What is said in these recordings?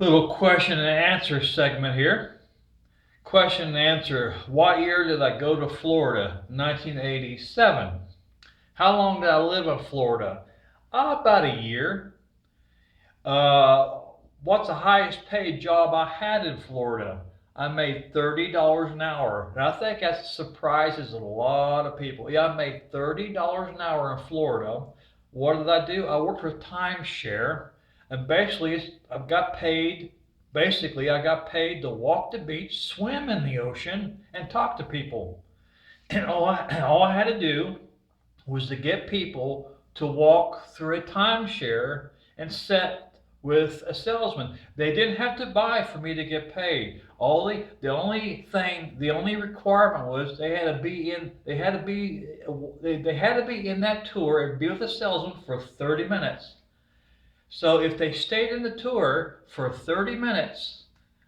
Little question and answer segment here. Question and answer. What year did I go to Florida? 1987. How long did I live in Florida? About a year. Uh, what's the highest paid job I had in Florida? I made $30 an hour. And I think that surprises a lot of people. Yeah, I made $30 an hour in Florida. What did I do? I worked with timeshare. And basically, I got paid to walk the beach, swim in the ocean, and talk to people. And all I had to do was to get people to walk through a timeshare and sit with a salesman. They didn't have to buy for me to get paid. The only requirement was they had to be in that tour and be with a salesman for 30 minutes. So if they stayed in the tour for 30 minutes,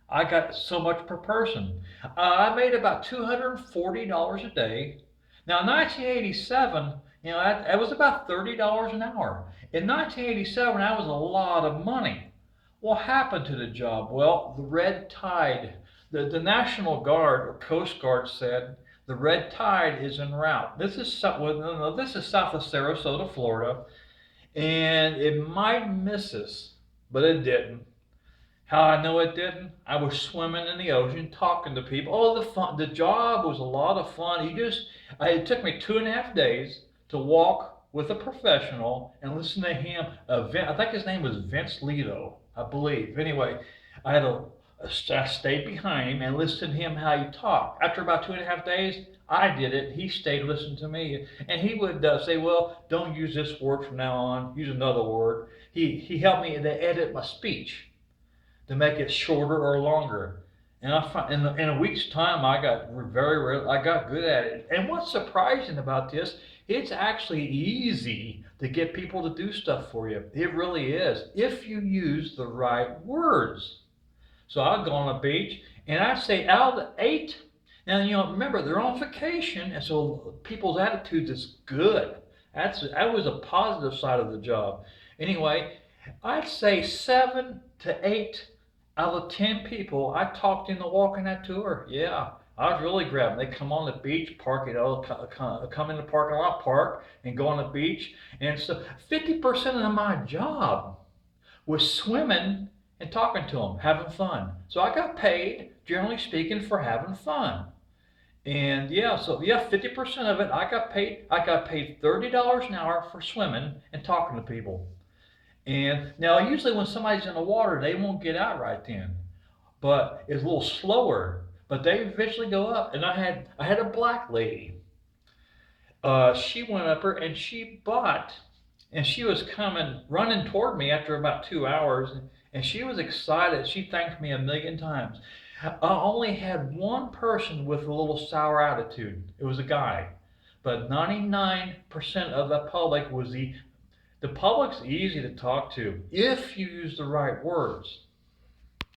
I got so much per person. I made about $240 a day. Now, in 1987, that was about $30 an hour. In 1987, that was a lot of money. What happened to the job? Well, the red tide. The National Guard or Coast Guard said the red tide is en route. This is south of Sarasota, Florida, and it might miss us, but it didn't. How I know it didn't? I was swimming in the ocean, talking to people. Oh, the job was a lot of fun. It took me 2.5 days to walk with a professional and listen to him. I think his name was Vince Lito, I believe. Anyway, I had a, I stayed behind him and listened to him how he talked. After about 2.5 days, I did it. He stayed listening to me, and he would say, "Well, don't use this word from now on. Use another word." He helped me to edit my speech to make it shorter or longer. And in a week's time, I got good at it. And what's surprising about this, it's actually easy to get people to do stuff for you. It really is, if you use the right words. So I'd go on a beach, and I'd say out of the eight, now remember they're on vacation, and so people's attitudes is good. That was a positive side of the job. Anyway, I'd say 7 to 8 out of 10 people I talked into walking that tour. Yeah, I was really grabbing. They come on the beach, park, come in the parking lot, park, and go on the beach. And so 50% of my job was swimming and talking to them, having fun. So I got paid, generally speaking, for having fun. And yeah, 50% of it I got paid. I got paid $30 an hour for swimming and talking to people. And now, usually when somebody's in the water, they won't get out right then. But it's a little slower. But they eventually go up. And I had a black lady. She went up her and and she was coming, running toward me after about 2 hours. And she was excited. She thanked me a million times. I only had one person with a little sour attitude. It was a guy. But 99% of the public was the public's easy to talk to if you use the right words.